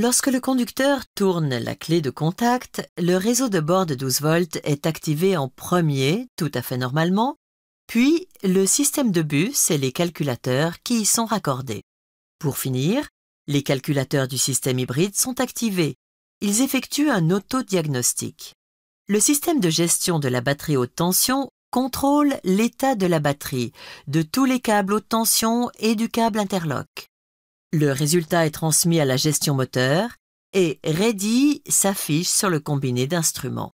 Lorsque le conducteur tourne la clé de contact, le réseau de bord de 12 volts est activé en premier, tout à fait normalement, puis le système de bus et les calculateurs qui y sont raccordés. Pour finir, les calculateurs du système hybride sont activés. Ils effectuent un autodiagnostic. Le système de gestion de la batterie haute tension contrôle l'état de la batterie, de tous les câbles haute tension et du câble interlock. Le résultat est transmis à la gestion moteur et Ready s'affiche sur le combiné d'instruments.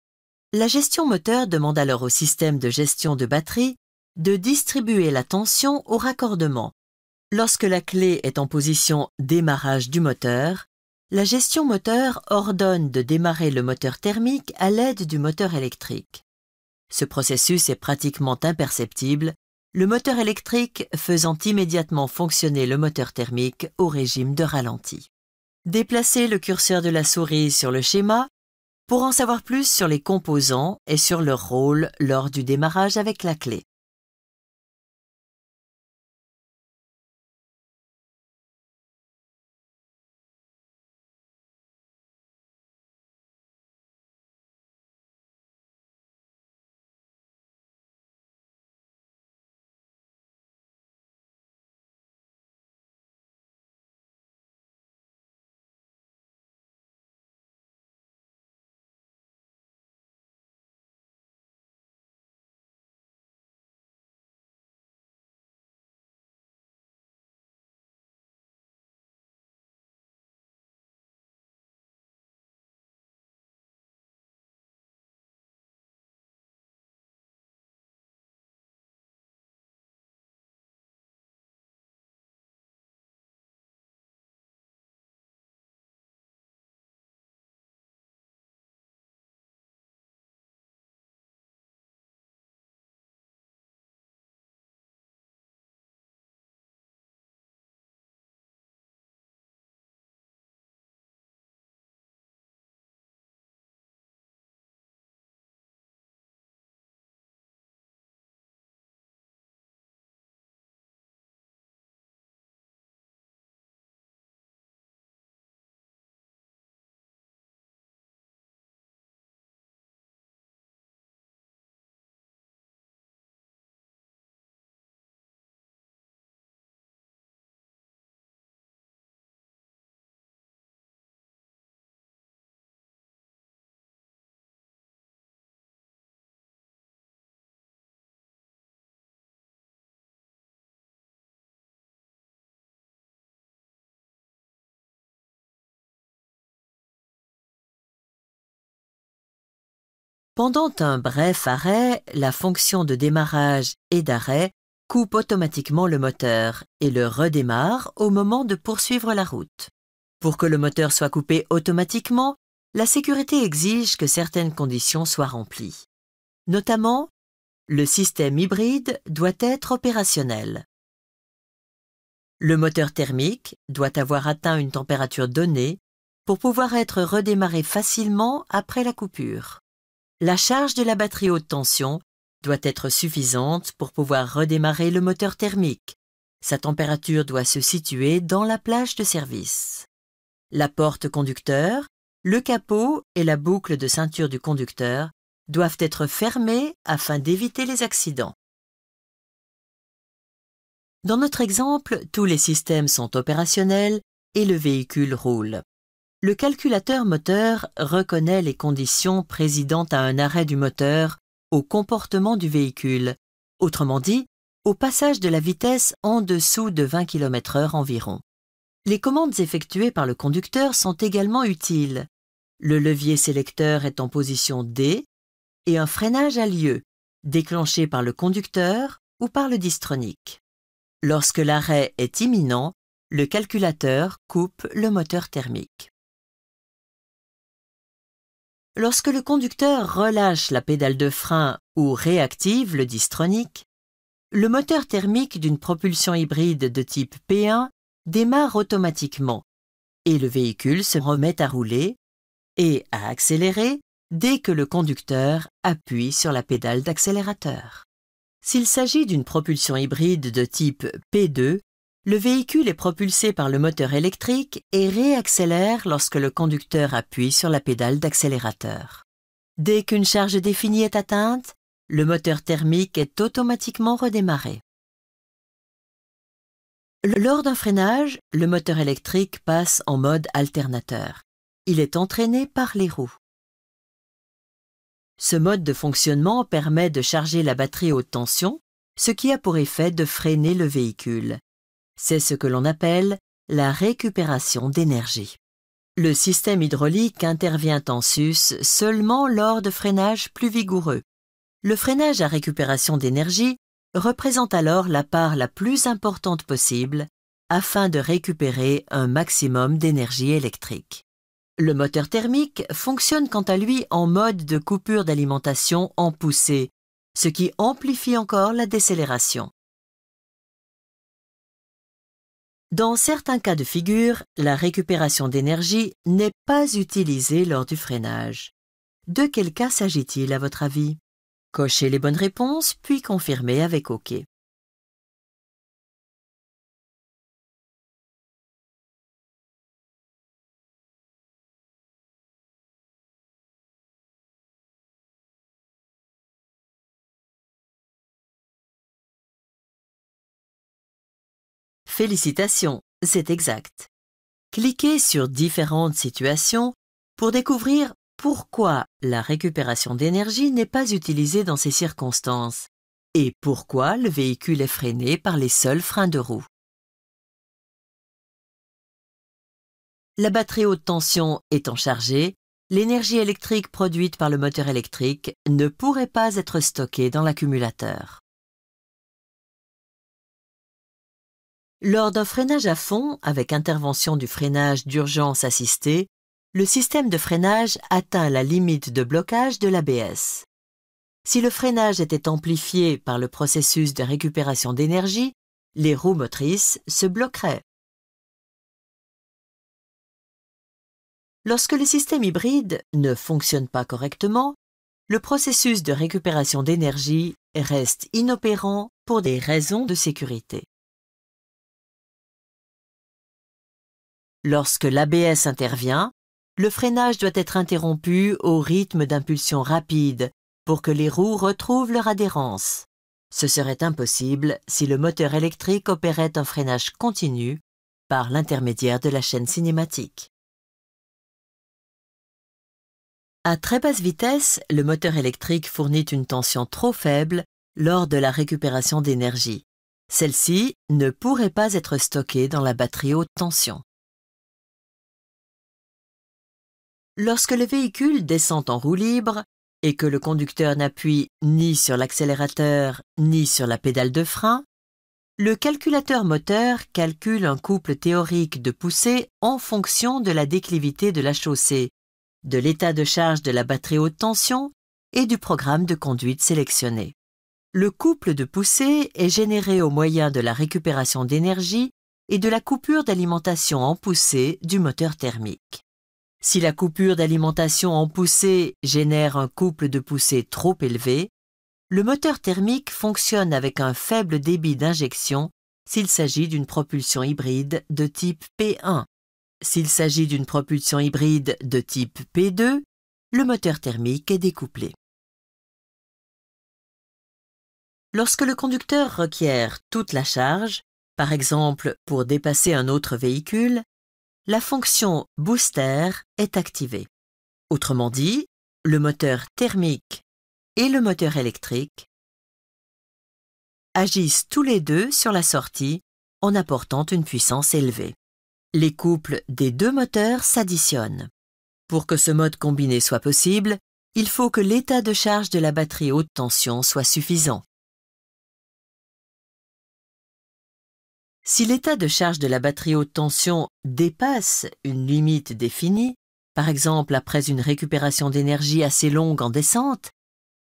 La gestion moteur demande alors au système de gestion de batterie de distribuer la tension au raccordement. Lorsque la clé est en position démarrage du moteur, la gestion moteur ordonne de démarrer le moteur thermique à l'aide du moteur électrique. Ce processus est pratiquement imperceptible, le moteur électrique faisant immédiatement fonctionner le moteur thermique au régime de ralenti. Déplacez le curseur de la souris sur le schéma pour en savoir plus sur les composants et sur leur rôle lors du démarrage avec la clé. Pendant un bref arrêt, la fonction de démarrage et d'arrêt coupe automatiquement le moteur et le redémarre au moment de poursuivre la route. Pour que le moteur soit coupé automatiquement, la sécurité exige que certaines conditions soient remplies. Notamment, le système hybride doit être opérationnel. Le moteur thermique doit avoir atteint une température donnée pour pouvoir être redémarré facilement après la coupure. La charge de la batterie haute tension doit être suffisante pour pouvoir redémarrer le moteur thermique. Sa température doit se situer dans la plage de service. La porte conducteur, le capot et la boucle de ceinture du conducteur doivent être fermés afin d'éviter les accidents. Dans notre exemple, tous les systèmes sont opérationnels et le véhicule roule. Le calculateur moteur reconnaît les conditions présidant à un arrêt du moteur au comportement du véhicule, autrement dit, au passage de la vitesse en dessous de 20 km/h environ. Les commandes effectuées par le conducteur sont également utiles. Le levier sélecteur est en position D et un freinage a lieu, déclenché par le conducteur ou par le distronique. Lorsque l'arrêt est imminent, le calculateur coupe le moteur thermique. Lorsque le conducteur relâche la pédale de frein ou réactive le distronique, le moteur thermique d'une propulsion hybride de type P1 démarre automatiquement et le véhicule se remet à rouler et à accélérer dès que le conducteur appuie sur la pédale d'accélérateur. S'il s'agit d'une propulsion hybride de type P2, Le véhicule est propulsé par le moteur électrique et réaccélère lorsque le conducteur appuie sur la pédale d'accélérateur. Dès qu'une charge définie est atteinte, le moteur thermique est automatiquement redémarré. Lors d'un freinage, le moteur électrique passe en mode alternateur. Il est entraîné par les roues. Ce mode de fonctionnement permet de charger la batterie haute tension, ce qui a pour effet de freiner le véhicule. C'est ce que l'on appelle la récupération d'énergie. Le système hydraulique intervient en sus seulement lors de freinages plus vigoureux. Le freinage à récupération d'énergie représente alors la part la plus importante possible afin de récupérer un maximum d'énergie électrique. Le moteur thermique fonctionne quant à lui en mode de coupure d'alimentation en poussée, ce qui amplifie encore la décélération. Dans certains cas de figure, la récupération d'énergie n'est pas utilisée lors du freinage. De quel cas s'agit-il à votre avis? Cochez les bonnes réponses, puis confirmez avec OK. Félicitations, c'est exact. Cliquez sur différentes situations pour découvrir pourquoi la récupération d'énergie n'est pas utilisée dans ces circonstances et pourquoi le véhicule est freiné par les seuls freins de roue. La batterie haute tension étant chargée, l'énergie électrique produite par le moteur électrique ne pourrait pas être stockée dans l'accumulateur. Lors d'un freinage à fond avec intervention du freinage d'urgence assisté, le système de freinage atteint la limite de blocage de l'ABS. Si le freinage était amplifié par le processus de récupération d'énergie, les roues motrices se bloqueraient. Lorsque le système hybride ne fonctionne pas correctement, le processus de récupération d'énergie reste inopérant pour des raisons de sécurité. Lorsque l'ABS intervient, le freinage doit être interrompu au rythme d'impulsion rapide pour que les roues retrouvent leur adhérence. Ce serait impossible si le moteur électrique opérait un freinage continu par l'intermédiaire de la chaîne cinématique. À très basse vitesse, le moteur électrique fournit une tension trop faible lors de la récupération d'énergie. Celle-ci ne pourrait pas être stockée dans la batterie haute tension. Lorsque le véhicule descend en roue libre et que le conducteur n'appuie ni sur l'accélérateur ni sur la pédale de frein, le calculateur moteur calcule un couple théorique de poussée en fonction de la déclivité de la chaussée, de l'état de charge de la batterie haute tension et du programme de conduite sélectionné. Le couple de poussée est généré au moyen de la récupération d'énergie et de la coupure d'alimentation en poussée du moteur thermique. Si la coupure d'alimentation en poussée génère un couple de poussée trop élevé, le moteur thermique fonctionne avec un faible débit d'injection s'il s'agit d'une propulsion hybride de type P1. S'il s'agit d'une propulsion hybride de type P2, le moteur thermique est découplé. Lorsque le conducteur requiert toute la charge, par exemple pour dépasser un autre véhicule, la fonction booster est activée. Autrement dit, le moteur thermique et le moteur électrique agissent tous les deux sur la sortie en apportant une puissance élevée. Les couples des deux moteurs s'additionnent. Pour que ce mode combiné soit possible, il faut que l'état de charge de la batterie haute tension soit suffisant. Si l'état de charge de la batterie haute tension dépasse une limite définie, par exemple après une récupération d'énergie assez longue en descente,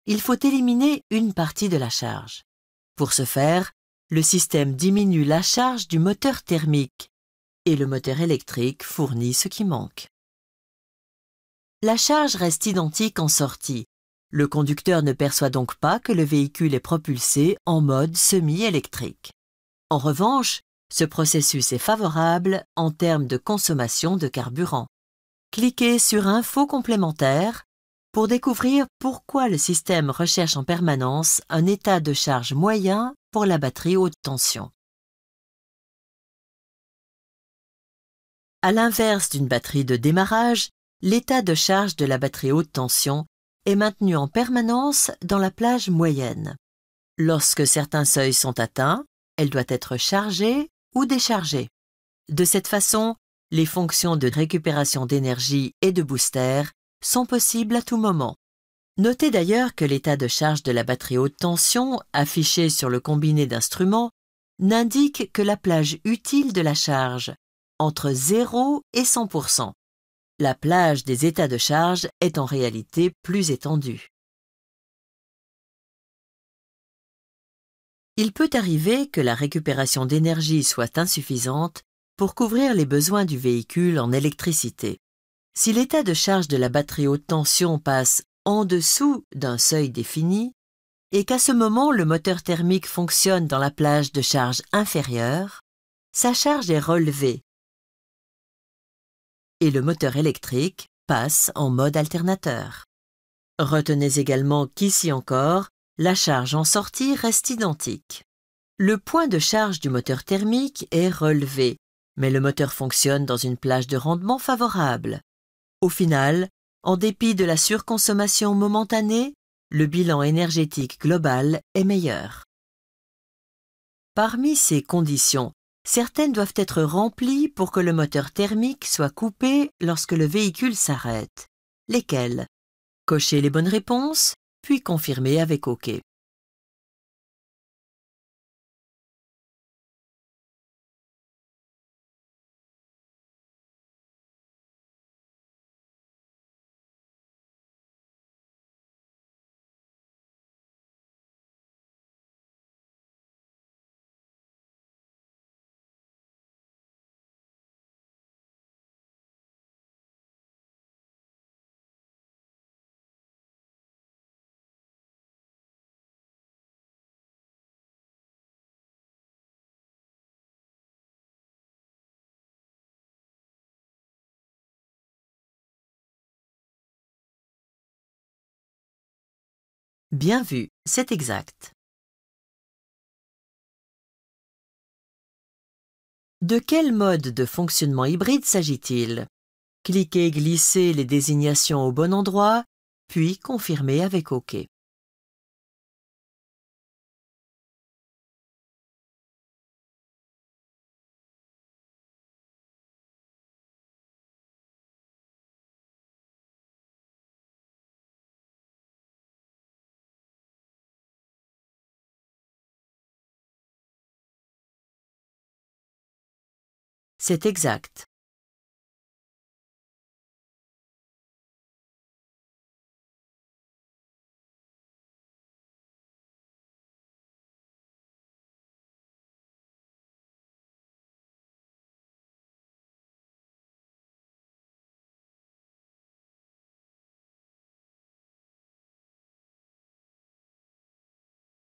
il faut éliminer une partie de la charge. Pour ce faire, le système diminue la charge du moteur thermique et le moteur électrique fournit ce qui manque. La charge reste identique en sortie. Le conducteur ne perçoit donc pas que le véhicule est propulsé en mode semi-électrique. En revanche, Ce processus est favorable en termes de consommation de carburant. Cliquez sur Infos complémentaires pour découvrir pourquoi le système recherche en permanence un état de charge moyen pour la batterie haute tension. À l'inverse d'une batterie de démarrage, l'état de charge de la batterie haute tension est maintenu en permanence dans la plage moyenne. Lorsque certains seuils sont atteints, elle doit être chargée ou déchargée. De cette façon, les fonctions de récupération d'énergie et de booster sont possibles à tout moment. Notez d'ailleurs que l'état de charge de la batterie haute tension affiché sur le combiné d'instruments n'indique que la plage utile de la charge, entre 0 et 100%. La plage des états de charge est en réalité plus étendue. Il peut arriver que la récupération d'énergie soit insuffisante pour couvrir les besoins du véhicule en électricité. Si l'état de charge de la batterie haute tension passe en dessous d'un seuil défini et qu'à ce moment le moteur thermique fonctionne dans la plage de charge inférieure, sa charge est relevée et le moteur électrique passe en mode alternateur. Retenez également qu'ici encore, la charge en sortie reste identique. Le point de charge du moteur thermique est relevé, mais le moteur fonctionne dans une plage de rendement favorable. Au final, en dépit de la surconsommation momentanée, le bilan énergétique global est meilleur. Parmi ces conditions, certaines doivent être remplies pour que le moteur thermique soit coupé lorsque le véhicule s'arrête. Lesquelles? Cochez les bonnes réponses, puis confirmez avec OK. Bien vu, c'est exact. De quel mode de fonctionnement hybride s'agit-il? Cliquez Glisser les désignations au bon endroit, puis confirmez avec OK. C'est exact.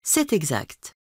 C'est exact.